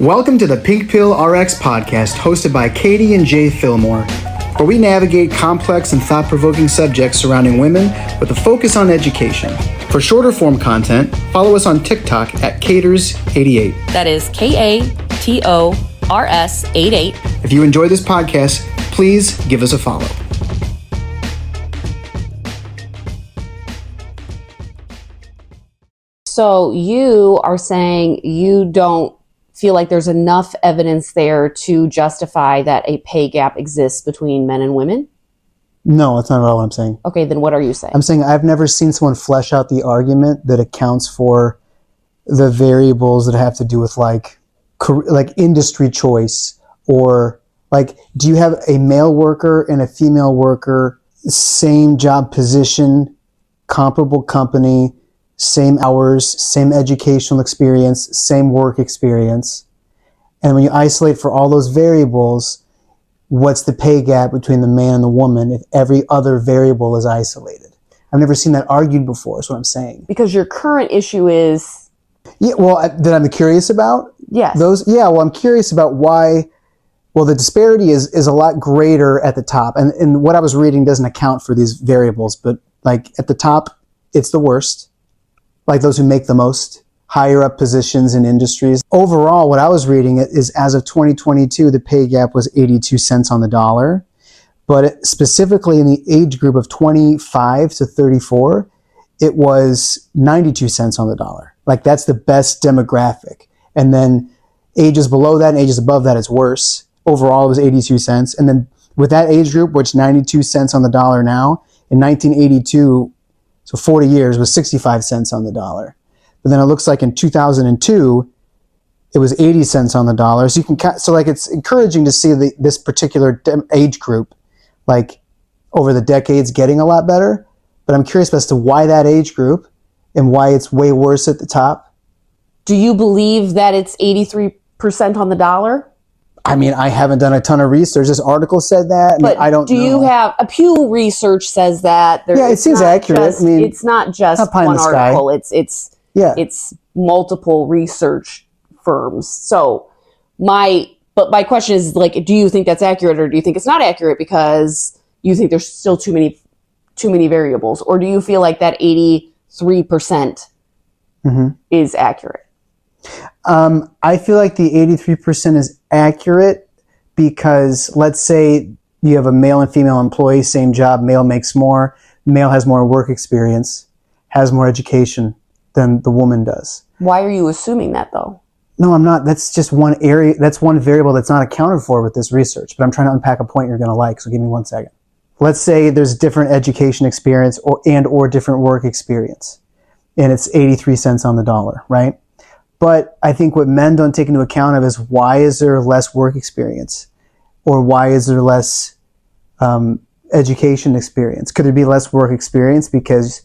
Welcome to the Pinkpill RX podcast, hosted by Katie and Jay Fillmore, where we navigate complex and thought-provoking subjects surrounding women with a focus on education. For shorter form content, follow us on TikTok at Caters88. That is KATORS88. If you enjoy this podcast, please give us a follow. So you are saying you don't feel like there's enough evidence there to justify that a pay gap exists between men and women? No, that's not at all what I'm saying. Okay, then what are you saying? I'm saying I've never seen someone flesh out the argument that accounts for the variables that have to do with like industry choice, or like, do you have a male worker and a female worker, same job position, comparable company, same hours, same educational experience, same work experience. And when you isolate for all those variables, what's the pay gap between the man and the woman if every other variable is isolated? I've never seen that argued before, is what I'm saying. Because your current issue is... Yeah, well, that I'm curious about? Yes. I'm curious about why... Well, the disparity is a lot greater at the top. And what I was reading doesn't account for these variables, but like at the top, it's the worst. Like those who make the most, higher up positions in industries. Overall, what I was reading is as of 2022, the pay gap was 82 cents on the dollar. But specifically in the age group of 25 to 34, it was 92 cents on the dollar. Like that's the best demographic. And then ages below that and ages above that is worse. Overall, it was 82 cents. And then with that age group, which 92 cents on the dollar now, in 1982, so 40 years, was 65 cents on the dollar. But then it looks like in 2002, it was 80 cents on the dollar. So it's encouraging to see this particular age group, like over the decades, getting a lot better. But I'm curious as to why that age group and why it's way worse at the top. Do you believe that it's 83% on the dollar? I mean, I haven't done a ton of research. This article said that. I don't know. Do you have a Pew Research says that? Yeah, it seems accurate. It's not just one article. It's multiple research firms. So my question is, like, do you think that's accurate, or do you think it's not accurate because you think there's still too many variables, or do you feel like that 83% is accurate? I feel like the 83% is accurate because let's say you have a male and female employee, same job, male makes more, male has more work experience, has more education than the woman does. Why are you assuming that though? No, I'm not. That's just one area. That's one variable that's not accounted for with this research, but I'm trying to unpack a point you're going to like. So give me 1 second. Let's say there's different education experience or different work experience, and it's 83 cents on the dollar, right? But I think what men don't take into account of is why is there less work experience, or why is there less education experience? Could there be less work experience because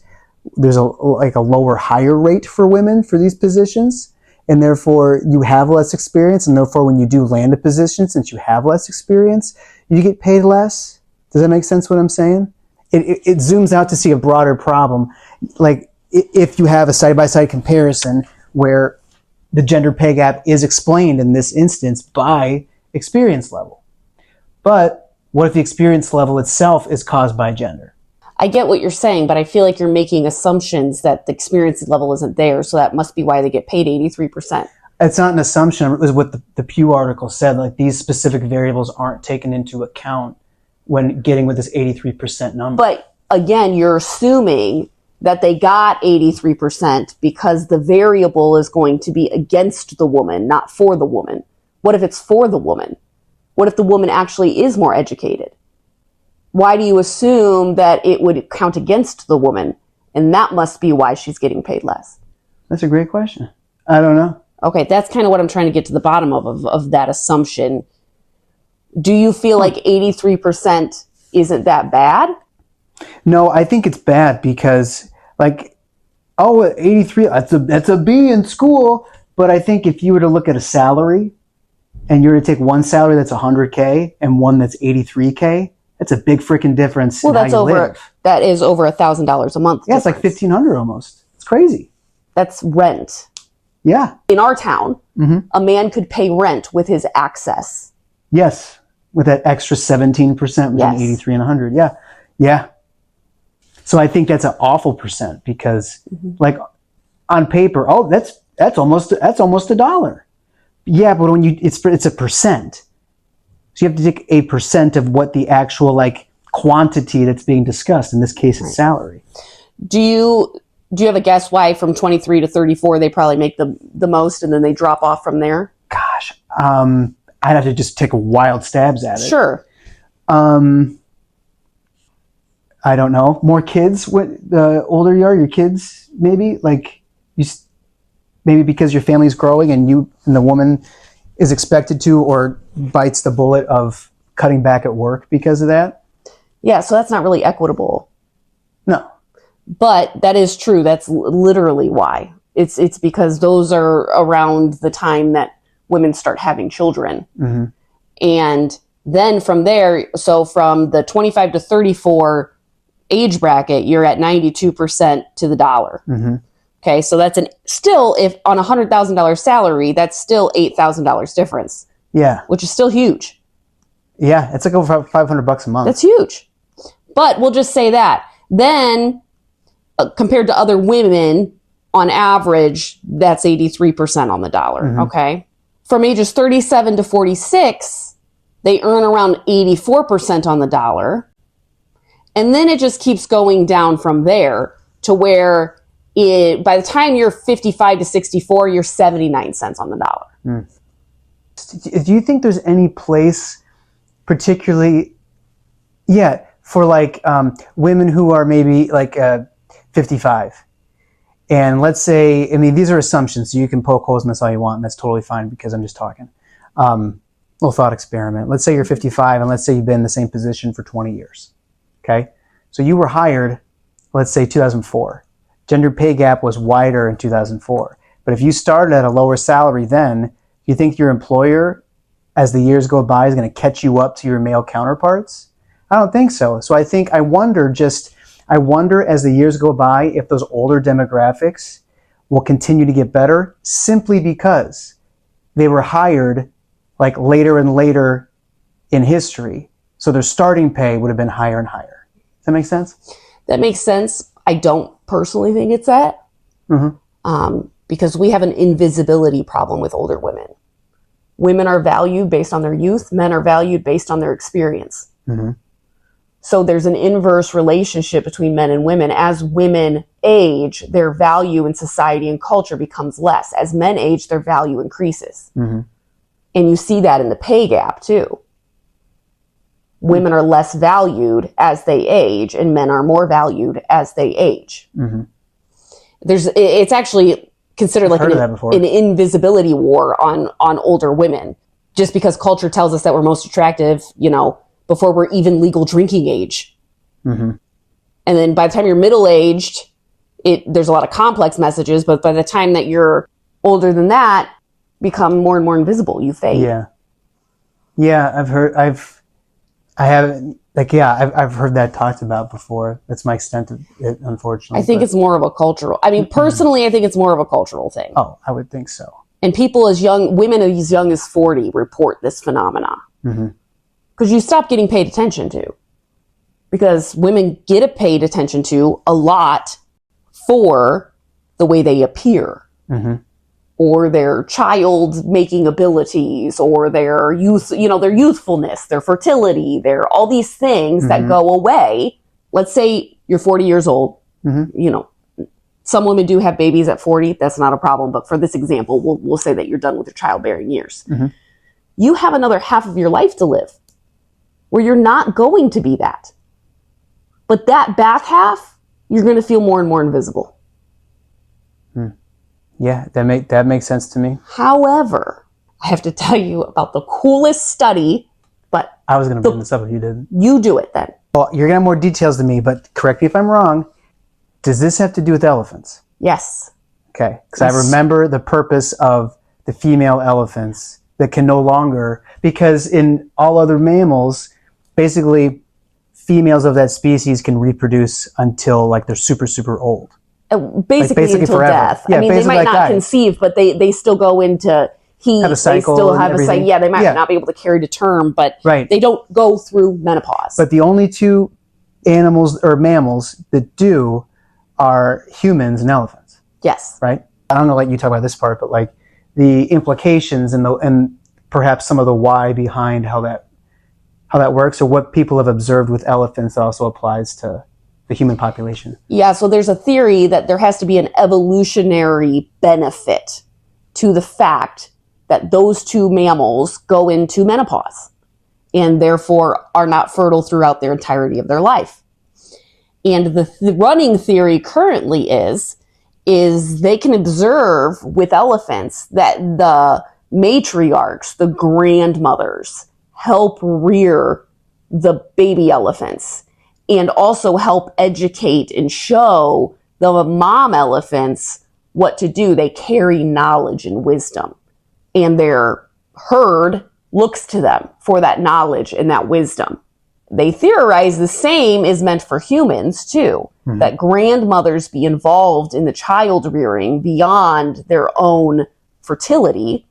there's a lower hire rate for women for these positions, and therefore you have less experience, and therefore when you do land a position, since you have less experience, you get paid less? Does that make sense what I'm saying? It zooms out to see a broader problem. Like if you have a side-by-side comparison where the gender pay gap is explained in this instance by experience level. But what if the experience level itself is caused by gender? I get what you're saying, but I feel like you're making assumptions that the experience level isn't there, so that must be why they get paid 83%. It's not an assumption. It was what the Pew article said, like these specific variables aren't taken into account when getting with this 83% number. But again, you're assuming that they got 83% because the variable is going to be against the woman, not for the woman. What if it's for the woman? What if the woman actually is more educated? Why do you assume that it would count against the woman? And that must be why she's getting paid less. That's a great question. I don't know. Okay, that's kind of what I'm trying to get to the bottom of that assumption. Do you feel like 83% isn't that bad? No, I think it's bad because, like, 83, that's a B in school. But I think if you were to look at a salary and you were to take one salary that's 100K and one that's 83K, that's a big freaking difference. Well, that is over $1,000 a month. Yeah, it's like $1,500 almost. It's crazy. That's rent. Yeah. In our town, a man could pay rent with his access. Yes. With that extra 17% between Yes. 83 and 100. Yeah. Yeah. So I think that's an awful percent because like on paper, oh, that's almost $1. Yeah, but when it's a percent. So you have to take a percent of what the actual like quantity that's being discussed. In this case, it's salary. Do you have a guess why from 23 to 34 they probably make the most and then they drop off from there? Gosh, I'd have to just take wild stabs at it. Sure. I don't know. More kids. The older you are, your kids maybe like maybe because your family's growing and the woman is expected to or bites the bullet of cutting back at work because of that. Yeah, so that's not really equitable. No. But that is true. That's literally why. It's because those are around the time that women start having children. Mm-hmm. And then from there, so from the 25 to 34 age bracket, you're at 92% to the dollar. Mm-hmm. Okay, so that's still, if on a $100,000 salary, that's still $8,000 difference. Yeah. Which is still huge. Yeah, it's like over $500 a month. That's huge. But we'll just say that. Then, compared to other women, on average, that's 83% on the dollar, okay? From ages 37 to 46, they earn around 84% on the dollar. And then it just keeps going down from there to where by the time you're 55 to 64, you're 79 cents on the dollar. Do you think there's any place particularly, for like women who are maybe like 55? And let's say, I mean, these are assumptions, so you can poke holes in this all you want, and that's totally fine because I'm just talking. Little thought experiment. Let's say you're 55, and let's say you've been in the same position for 20 years. Okay? So you were hired, let's say 2004. Gender pay gap was wider in 2004. But if you started at a lower salary then, you think your employer, as the years go by, is going to catch you up to your male counterparts? I don't think so. So I wonder as the years go by if those older demographics will continue to get better simply because they were hired like later and later in history. So their starting pay would have been higher and higher. Does that make sense? That makes sense. I don't personally think it's that. Because we have an invisibility problem with older women. Women are valued based on their youth. Men are valued based on their experience. So there's an inverse relationship between men and women. As women age, their value in society and culture becomes less. As men age, their value increases. And you see that in the pay gap too. Women are less valued as they age, and men are more valued as they age. It's actually considered like an invisibility war on older women, just because culture tells us that we're most attractive, before we're even legal drinking age. And then by the time you're middle-aged, there's a lot of complex messages, but by the time that you're older than that, become more and more invisible. You fade. Yeah, I've heard that talked about before. That's my extent of it, unfortunately. I think it's more of a cultural, personally, I think it's more of a cultural thing. Oh, I would think so. And women as young as 40 report this phenomena. Because you stop getting paid attention to. Because women get paid attention to a lot for the way they appear. Or their child-making abilities, or their youth, their youthfulness, their fertility, their all these things that go away. Let's say you're 40 years old. Some women do have babies at 40. That's not a problem. But for this example, we'll say that you're done with your childbearing years. You have another half of your life to live where you're not going to be that. But that back half, you're going to feel more and more invisible. Yeah, that makes sense to me. However, I have to tell you about the coolest study, but I was going to bring this up if you didn't. You do it then. Well, you're going to have more details than me, but correct me if I'm wrong. Does this have to do with elephants? Yes. Okay, because I remember the purpose of the female elephants that can no longer, because in all other mammals, basically females of that species can reproduce until like they're super, super old. Basically until forever. death. Yeah, I mean, they might not die. conceive, but they still go into heat. Have a cycle. They still have a cycle. Yeah, they might Yeah. not be able to carry to term, but Right. they don't go through menopause. But the only two animals or mammals that do are humans and elephants. Yes. Right? I don't know, like you talk about this part, but like the implications and perhaps some of the why behind how that works, or what people have observed with elephants also applies to the human population. Yeah, so there's a theory that there has to be an evolutionary benefit to the fact that those two mammals go into menopause and therefore are not fertile throughout their entirety of their life. And the running theory currently is they can observe with elephants that the matriarchs, the grandmothers, help rear the baby elephants and also help educate and show the mom elephants what to do. They carry knowledge and wisdom, and their herd looks to them for that knowledge and that wisdom. They theorize the same is meant for humans too, that grandmothers be involved in the child rearing beyond their own fertility,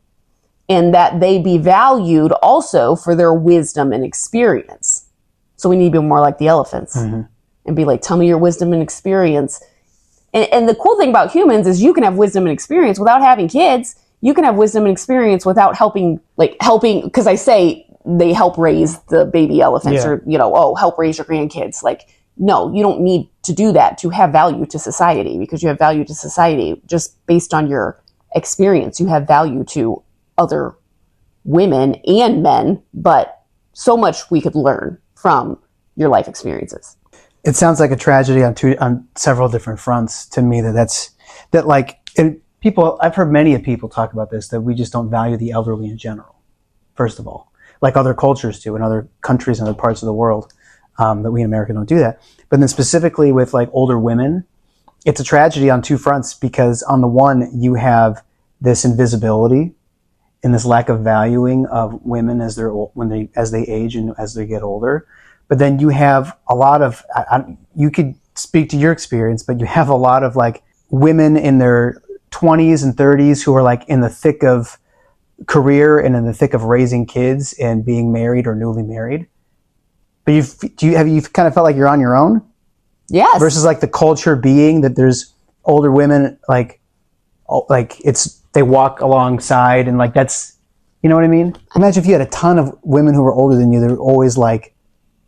and that they be valued also for their wisdom and experience. So we need to be more like the elephants and be like, tell me your wisdom and experience. And the cool thing about humans is you can have wisdom and experience without having kids. You can have wisdom and experience without helping, because I say they help raise the baby elephants or, help raise your grandkids. Like, no, you don't need to do that to have value to society, because you have value to society just based on your experience. You have value to other women and men, but so much we could learn from your life experiences. It sounds like a tragedy on several different fronts to me. I've heard many of people talk about this, that we just don't value the elderly in general, first of all, like other cultures do in other countries and other parts of the world, that we in America don't do that. But then specifically with like older women, it's a tragedy on two fronts, because on the one, you have this invisibility and this lack of valuing of women as they age and as they get older. But then you have a lot of, you could speak to your experience, but you have a lot of like women in their 20s and 30s who are like in the thick of career and in the thick of raising kids and being married or newly married. But have you kind of felt like you're on your own? Yes. Versus like the culture being that there's older women, they walk alongside, and like that's, you know what I mean? Imagine if you had a ton of women who were older than you, they were always like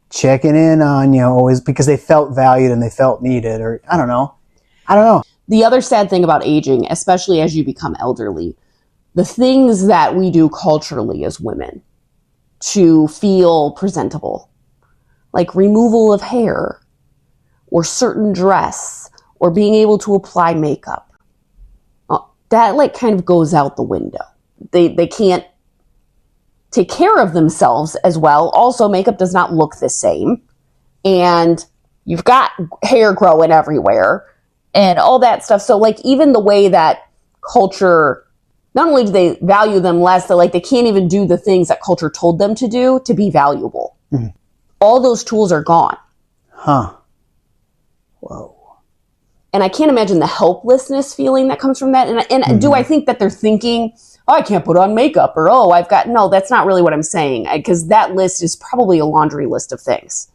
checking in on you, always, because they felt valued and they felt needed, or I don't know. The other sad thing about aging, especially as you become elderly, the things that we do culturally as women to feel presentable, like removal of hair or certain dress or being able to apply makeup, that like kind of goes out the window. They can't take care of themselves as well. Also, makeup does not look the same. And you've got hair growing everywhere and all that stuff. So like even the way that culture, not only do they value them less, they can't even do the things that culture told them to do to be valuable. All those tools are gone. Huh. Whoa. And I can't imagine the helplessness feeling that comes from that. And do I think that they're thinking, oh, I can't put on makeup, or, no, that's not really what I'm saying, because that list is probably a laundry list of things.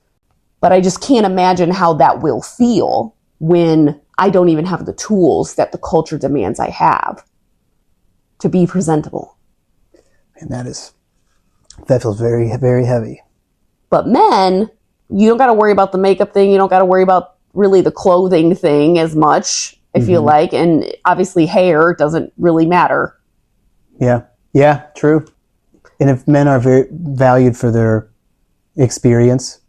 But I just can't imagine how that will feel when I don't even have the tools that the culture demands I have to be presentable. And that feels very, very heavy. But men, you don't got to worry about the makeup thing. You don't got to worry about really the clothing thing as much, I feel like. And obviously hair doesn't really matter. Yeah, true. And if men are very valued for their experience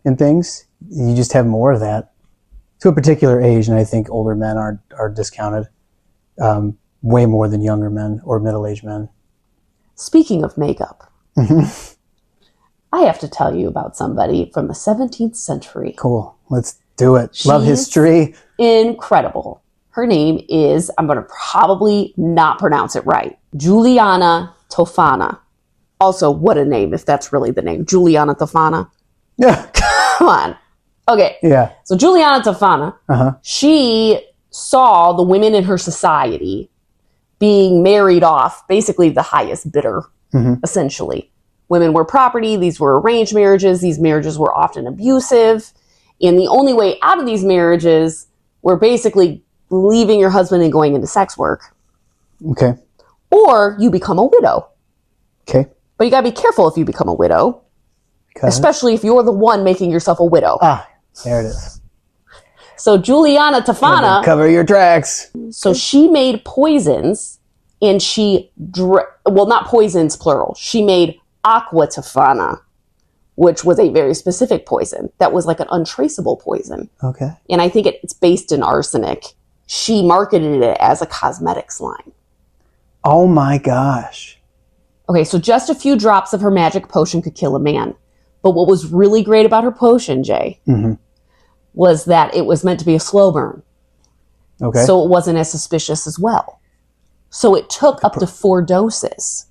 in things, you just have more of that to a particular age. And I think older men are discounted way more than younger men or middle-aged men. Speaking of makeup, I have to tell you about somebody from the 17th century. Cool. Let's do it. Love history. Incredible. Her name is, I'm going to probably not pronounce it right, Giulia Tofana. Also, what a name, if that's really the name. Giulia Tofana. Yeah. Come on. Okay. Yeah. So Giulia Tofana, she saw the women in her society being married off, basically the highest bidder, essentially. Women were property. These were arranged marriages. These marriages were often abusive. And the only way out of these marriages were basically leaving your husband and going into sex work. Okay. Or you become a widow. Okay. But you got to be careful if you become a widow, especially if you're the one making yourself a widow. Ah, there it is. So Giulia Tofana, cover your tracks. so she made poisons, and well, not poisons, plural. She made aqua Tofana, which was a very specific poison that was like an untraceable poison. Okay. And I think it's based in arsenic. She marketed it as a cosmetics line. Oh my gosh. Okay, so just a few drops of her magic potion could kill a man. But what was really great about her potion, Jay, was that it was meant to be a slow burn. Okay. So it wasn't as suspicious as well. So it took up to 4 doses.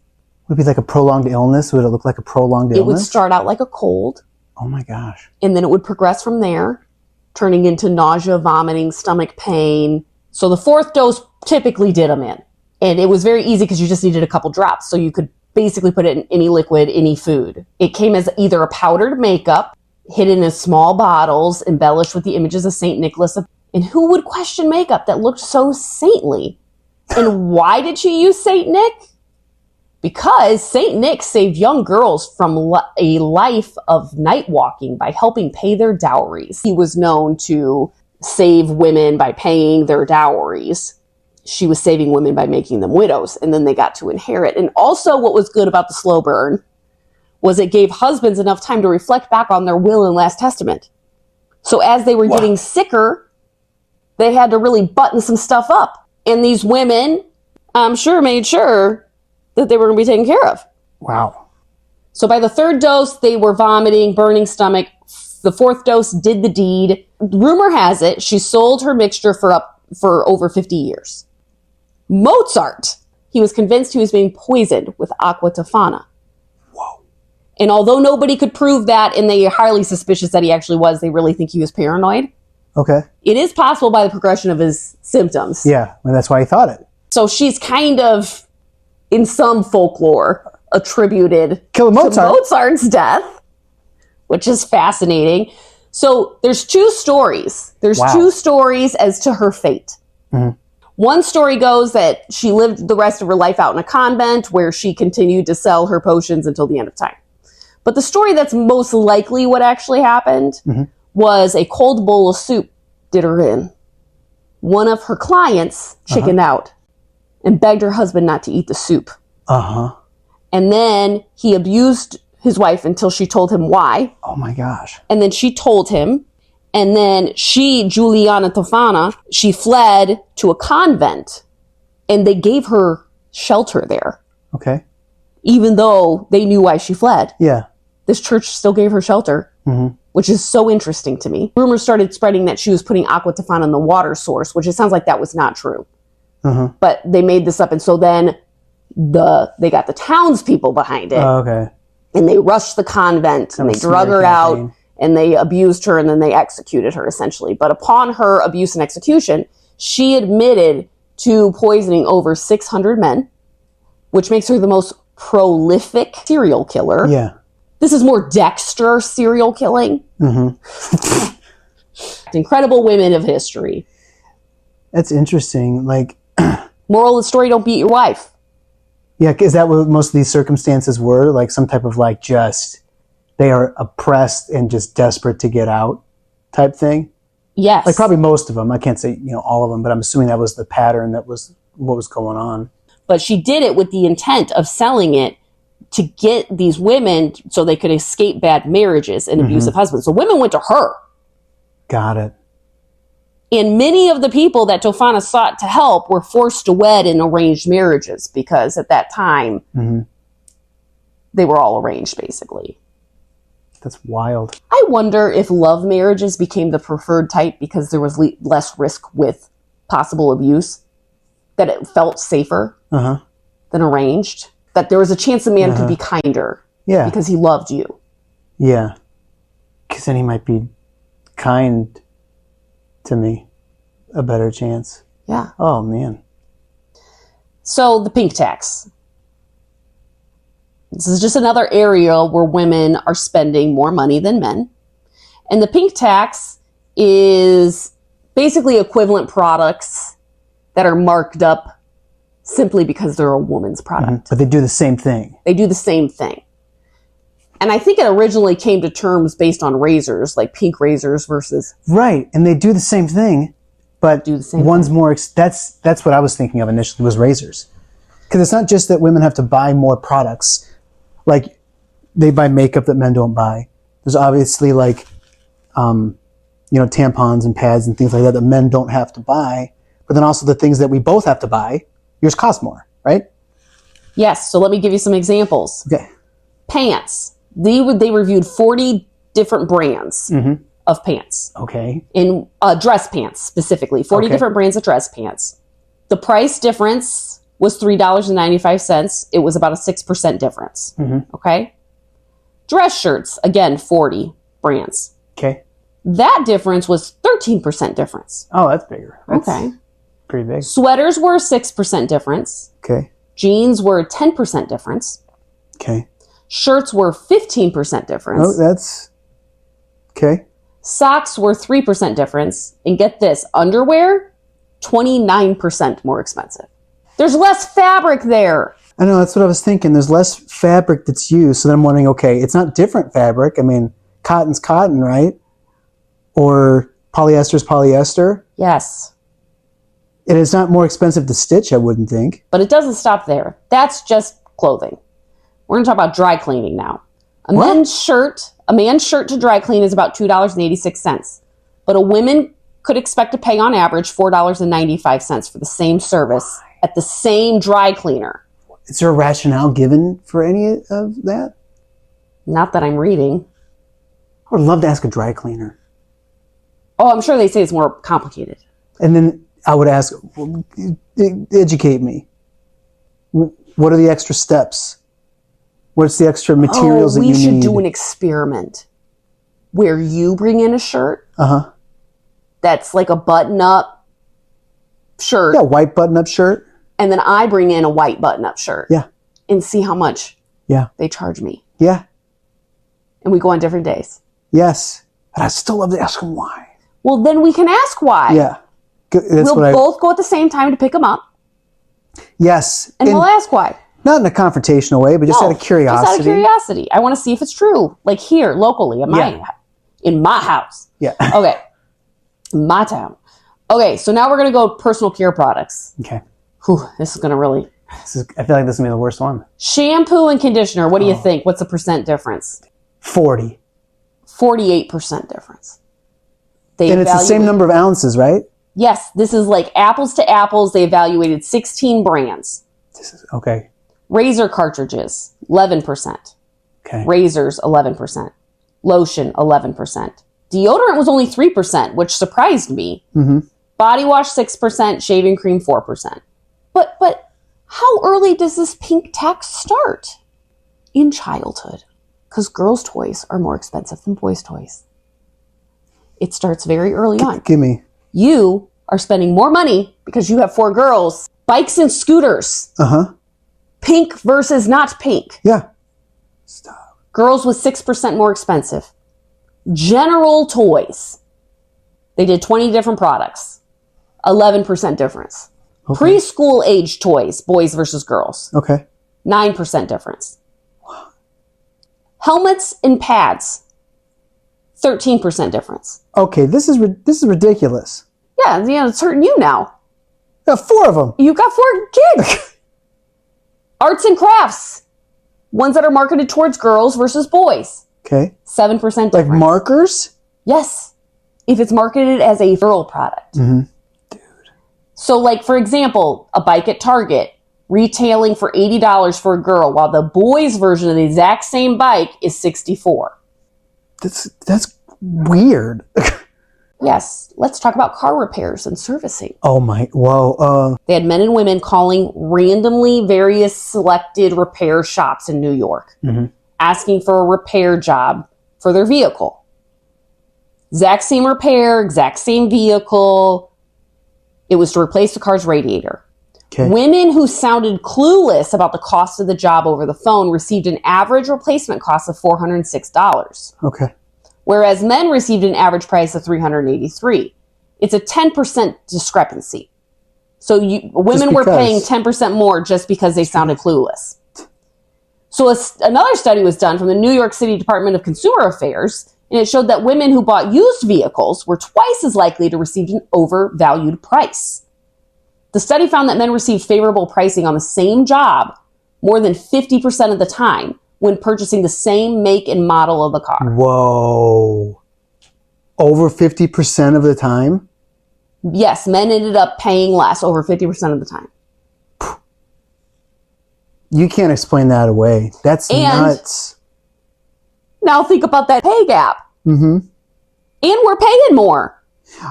Would it be like a prolonged illness? Would it look like a prolonged illness? It would start out like a cold, Oh my gosh. and then it would progress from there, turning into nausea, vomiting, stomach pain. So the 4th dose typically did them in. And it was very easy because you just needed a couple drops. So you could basically put it in any liquid, any food. It came as either a powdered makeup, hidden in small bottles, embellished with the images of St. Nicholas. And who would question makeup that looked so saintly? And why did she use St. Nick? Because St. Nick saved young girls from a life of night walking by helping pay their dowries. He was known to save women by paying their dowries. She was saving women by making them widows, and then they got to inherit. And also what was good about the slow burn was it gave husbands enough time to reflect back on their will and last testament. So as they were getting sicker, they had to really button some stuff up. And these women, I'm sure, made sure that they were going to be taken care of. Wow. So by the 3rd dose, they were vomiting, burning stomach. The 4th dose did the deed. Rumor has it she sold her mixture for over 50 years. Mozart, he was convinced he was being poisoned with aqua Tofana. Whoa. And although nobody could prove that, and they are highly suspicious that he actually was, they really think he was paranoid. Okay. It is possible by the progression of his symptoms. Yeah, well, that's why he thought it. So she's kind of, in some folklore, attributed Kill Mozart. to Mozart's death, which is fascinating. So there's 2 stories. There's 2 stories as to her fate. One story goes that she lived the rest of her life out in a convent where she continued to sell her potions until the end of time. But the story that's most likely what actually happened was a cold bowl of soup did her in. One of her clients chickened out and begged her husband not to eat the soup. And then he abused his wife until she told him why. Oh my gosh. And then she told him. And then she, Giulia Tofana, she fled to a convent. And they gave her shelter there. Okay. Even though they knew why she fled. Yeah. This church still gave her shelter. Which is so interesting to me. Rumors started spreading that she was putting aqua Tofana in the water source, which it sounds like that was not true. But they made this up, and so then they got the townspeople behind it. Okay. And they rushed the convent, and they drug her out, and they abused her, and then they executed her, essentially. But upon her abuse and execution, she admitted to poisoning over 600 men, which makes her the most prolific serial killer. Yeah. This is more Dexter serial killing. Incredible women of history. That's interesting. Like, moral of the story, don't beat your wife. Yeah, is that what most of these circumstances were? Like some type of like just, they are oppressed and just desperate to get out type thing? Yes. Like probably most of them. I can't say, all of them, but I'm assuming that was the pattern, that was what was going on. But she did it with the intent of selling it to get these women so they could escape bad marriages and abusive husbands. So women went to her. Got it. And many of the people that Tofana sought to help were forced to wed in arranged marriages because at that time, they were all arranged, basically. That's wild. I wonder if love marriages became the preferred type because there was less risk with possible abuse, that it felt safer than arranged, that there was a chance a man could be kinder because he loved you. Yeah. Because then he might be kind to me. a better chance. Yeah. Oh, man. So the pink tax. This is just another area where women are spending more money than men. And the pink tax is basically equivalent products that are marked up simply because they're a woman's product. But they do the same thing. They do the same thing. And I think it originally came to terms based on razors, like pink razors versus... Right. And they do the same thing, but one's more... That's what I was thinking of initially, was razors. Because it's not just that women have to buy more products. Like, they buy makeup that men don't buy. There's obviously, like, tampons and pads and things like that men don't have to buy. But then also the things that we both have to buy, yours cost more, right? Yes. So let me give you some examples. Okay. Pants. They reviewed 40 different brands of pants. Okay. In dress pants, specifically. 40 different brands of dress pants. The price difference was $3.95. It was about a 6% difference. Okay? Dress shirts, again, 40 brands. Okay. That difference was 13% difference. Oh, that's bigger. That's okay. Pretty big. Sweaters were a 6% difference. Okay. Jeans were a 10% difference. Okay. Shirts were 15% difference. Oh, that's... Okay. Socks were 3% difference. And get this, underwear, 29% more expensive. There's less fabric there. I know, that's what I was thinking. There's less fabric that's used. So then I'm wondering, okay, it's not different fabric. I mean, cotton's cotton, right? Or polyester's polyester. Yes. And it's not more expensive to stitch, I wouldn't think. But it doesn't stop there. That's just clothing. We're going to talk about dry cleaning now. A man's shirt to dry clean is about $2.86. But a woman could expect to pay on average $4.95 for the same service at the same dry cleaner. Is there a rationale given for any of that? Not that I'm reading. I would love to ask a dry cleaner. Oh, I'm sure they say it's more complicated. And then I would ask, educate me. What are the extra steps? What's the extra materials that you need? We should do an experiment where you bring in a shirt that's like a button-up shirt. Yeah, white button-up shirt. And then I bring in a white button-up shirt. Yeah. And see how much they charge me. Yeah. And we go on different days. Yes. But I still love to ask them why. Well, then we can ask why. Yeah. We'll both go at the same time to pick them up. Yes. And we'll ask why. Not in a confrontational way, but just out of curiosity. Just out of curiosity. I want to see if it's true. Like here, locally, in my house. Yeah. Okay. In my town. Okay, so now we're going to go personal care products. Okay. Whew, this is going to really... I feel like this is going to be the worst one. Shampoo and conditioner, what do you think? What's the percent difference? 40. 48% difference. And it's the same number of ounces, right? Yes, this is like apples to apples. They evaluated 16 brands. Okay. Razor cartridges, 11%. Okay. Razors, 11%. Lotion, 11%. Deodorant was only 3%, which surprised me. Body wash, 6%. Shaving cream, 4%. But how early does this pink tax start? In childhood. Because girls' toys are more expensive than boys' toys. It starts very early on. Give me. You are spending more money because you have 4 girls. Bikes and scooters. Pink versus not pink. Yeah. Stop. Girls was 6% more expensive. General toys. They did 20 different products. 11% difference. Okay. Preschool age toys, boys versus girls. Okay. 9% difference. Wow. Helmets and pads. 13% difference. Okay, this is ridiculous. Yeah, it's hurting you now. Yeah, 4 of them. You got 4 kids. Arts and crafts. Ones that are marketed towards girls versus boys. Okay. 7% difference. Like markers? Yes. If it's marketed as a girl product. Dude. So like, for example, a bike at Target retailing for $80 for a girl, while the boys version of the exact same bike is $64. That's weird. Yes. Let's talk about car repairs and servicing. Oh my, whoa. They had men and women calling randomly various selected repair shops in New York, asking for a repair job for their vehicle. Exact same repair, exact same vehicle, It was to replace the car's radiator. Okay. Women who sounded clueless about the cost of the job over the phone received an average replacement cost of $406. Okay. Whereas men received an average price of $383. It's a 10% discrepancy. So women were paying 10% more just because they sounded clueless. So another study was done from the New York City Department of Consumer Affairs, and it showed that women who bought used vehicles were twice as likely to receive an overvalued price. The study found that men received favorable pricing on the same job more than 50% of the time when purchasing the same make and model of the car. Whoa. Over 50% of the time? Yes, men ended up paying less over 50% of the time. You can't explain that away. That's nuts. Now think about that pay gap. Mm-hmm. And we're paying more.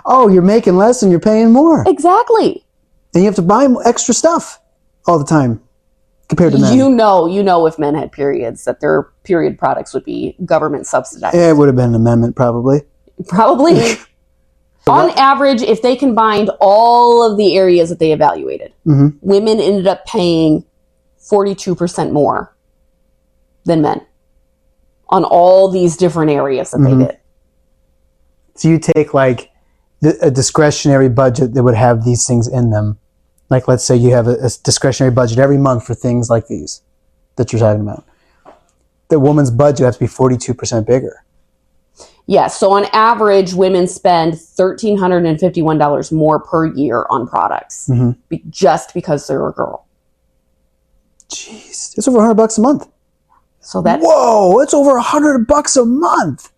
Oh, you're making less and you're paying more. Exactly. And you have to buy extra stuff all the time compared to men. You know if men had periods, that their period products would be government subsidized. Yeah, it would have been an amendment probably. Probably. On average, if they combined all of the areas that they evaluated, women ended up paying 42% more than men on all these different areas that they did. So you take like a discretionary budget that would have these things in them. Like let's say you have a discretionary budget every month for things like these that you're talking about. The woman's budget has to be 42% bigger. Yes. So on average, women spend $1,351 more per year on products just because they're a girl. Jeez, it's over $100 a month. So that's whoa! It's over $100 a month.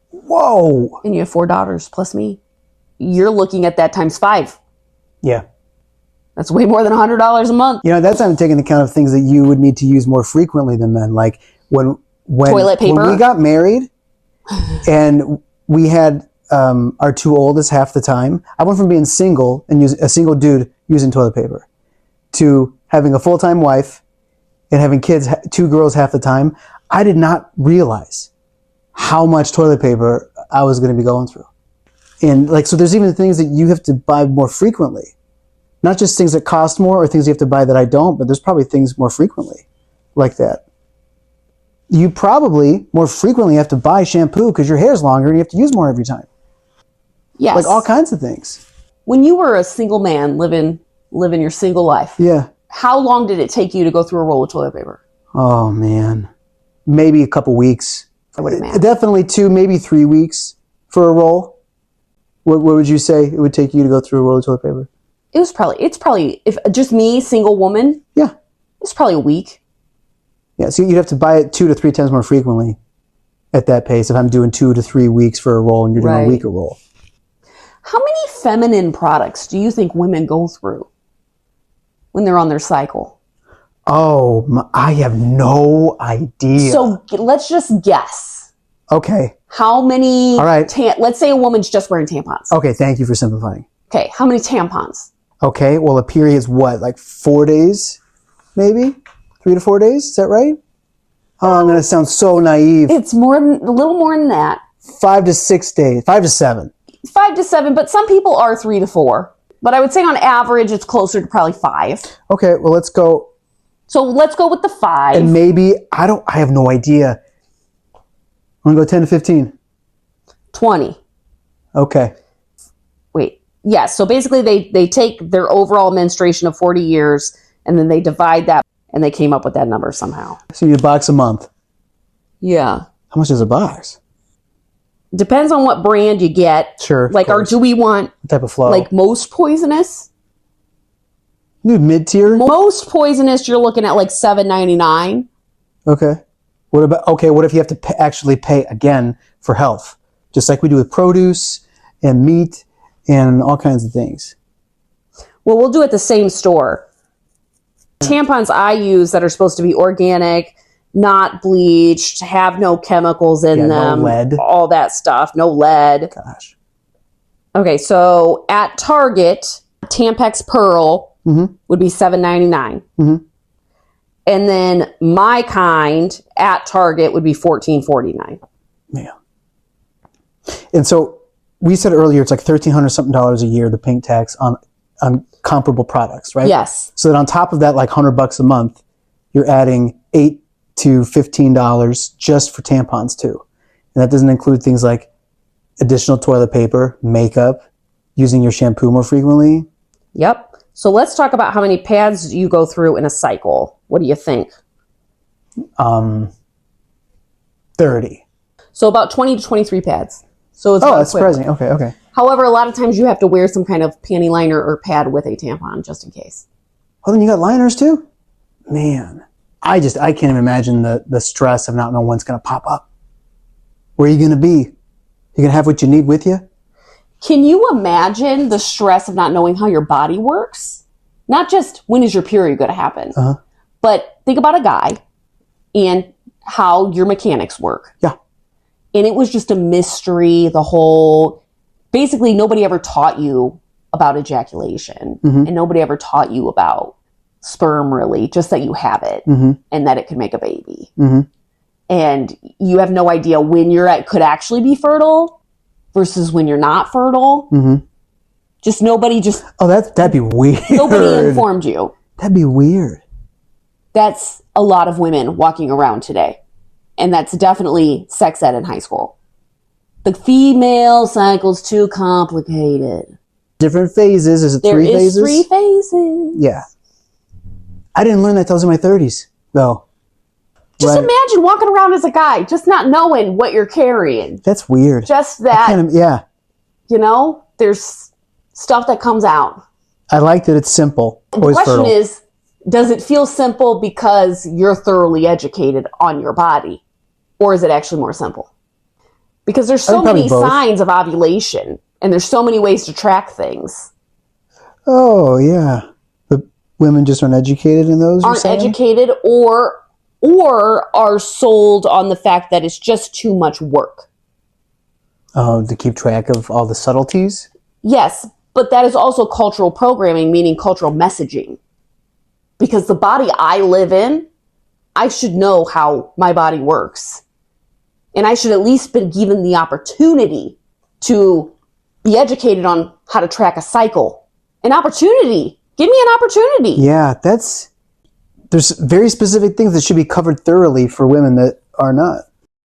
Whoa! And you have 4 daughters plus me. You're looking at that times 5. Yeah, that's way more than $100 a month. You know, that's not even taking account of things that you would need to use more frequently than men. Like when toilet paper. When we got married, and we had our 2 oldest half the time. I went from being single and a single dude using toilet paper to having a full-time wife and having kids, 2 girls half the time. I did not realize how much toilet paper I was going to be going through. And like, so there's even things that you have to buy more frequently. Not just things that cost more or things you have to buy that I don't, but there's probably things more frequently like that. You probably more frequently have to buy shampoo because your hair's longer and you have to use more every time. Yes. Like all kinds of things. When you were a single man living your single life, yeah. How long did it take you to go through a roll of toilet paper? Oh, man. Maybe a couple weeks. I would imagine. Definitely 2, maybe 3 weeks for a roll. What would you say it would take you to go through a roll of toilet paper? It's probably, if just me, single woman. Yeah. It's probably a week. Yeah, so you'd have to buy it 2 to 3 times more frequently at that pace if I'm doing 2 to 3 weeks for a roll and you're doing a week a roll. How many feminine products do you think women go through when they're on their cycle? Oh, I have no idea. So let's just guess. Okay. How many, all right. Let's say a woman's just wearing tampons. Okay, thank you for simplifying. Okay, how many tampons? Okay, well a period's what, like 4 days, maybe? 3 to 4 days, is that right? Oh, I'm going to sound so naive. It's a little more than that. 5 to 6 days, 5 to 7. 5 to 7, but some people are 3 to 4. But I would say on average, it's closer to probably 5. Okay, well let's go. So let's go with the 5. And maybe, I have no idea. I'm going to go 10 to 15. 20. Okay. Wait. Yeah, so basically they take their overall menstruation of 40 years and then they divide that and they came up with that number somehow. So you box a month. Yeah. How much is a box? Depends on what brand you get. Sure. Like, or do we want what type of flow? Like most poisonous? Mid-tier? Most poisonous, you're looking at like $7.99. Okay. What if you have to actually pay again for health? Just like we do with produce and meat and all kinds of things. Well, we'll do it at the same store. Tampons I use that are supposed to be organic, not bleached, have no chemicals in them. No lead. All that stuff. No lead. Gosh. Okay, so at Target, Tampax Pearl would be $7.99. And then my kind at Target would be $14.49. Yeah. And so we said earlier it's like $1,300 something a year, the pink tax on on comparable products, right? Yes. So that on top of that, like $100 a month, you're adding $8 to $15 just for tampons too. And that doesn't include things like additional toilet paper, makeup, using your shampoo more frequently. Yep. So let's talk about how many pads you go through in a cycle. What do you think? 30. So about 20 to 23 pads. So it's that's surprising. Okay. However, a lot of times you have to wear some kind of panty liner or pad with a tampon just in case. Oh, then you got liners too? Man, I can't even imagine the stress of not knowing when's going to pop up. Where are you going to be? You going to have what you need with you? Can you imagine the stress of not knowing how your body works? Not just when is your period going to happen, but think about a guy and how your mechanics work. Yeah. And it was just a mystery, basically nobody ever taught you about ejaculation and nobody ever taught you about sperm really, just that you have it and that it can make a baby. And you have no idea when could actually be fertile versus when you're not fertile. That'd be weird. Nobody informed you. That'd be weird. That's a lot of women walking around today. And that's definitely sex ed in high school. The female cycle's too complicated. Different phases. Is it There 3 phases? is 3 phases. Yeah. I didn't learn that till I was in my 30s, though. Just imagine walking around as a guy, just not knowing what you're carrying. That's weird. Just that, yeah. There's stuff that comes out. I like that it's simple. The question is, does it feel simple because you're thoroughly educated on your body? Or is it actually more simple? Because there's so many signs of ovulation, and there's so many ways to track things. Oh, yeah. But women just aren't educated in those? Aren't educated or are sold on the fact that it's just too much work. Oh, to keep track of all the subtleties? Yes, but that is also cultural programming, meaning cultural messaging. Because the body I live in, I should know how my body works. And I should at least be given the opportunity to be educated on how to track a cycle. An opportunity. Give me an opportunity. Yeah, there's very specific things that should be covered thoroughly for women that are not.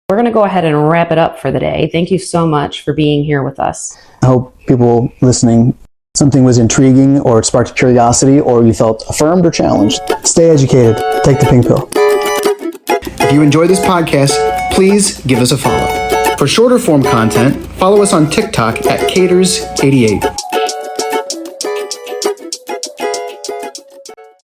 We're going to go ahead and wrap it up for the day. Thank you so much for being here with us. I hope people listening, something was intriguing or it sparked curiosity or you felt affirmed or challenged. Stay educated. Take the pink pill. If you enjoyed this podcast, please give us a follow. For shorter form content, follow us on TikTok at Caters88.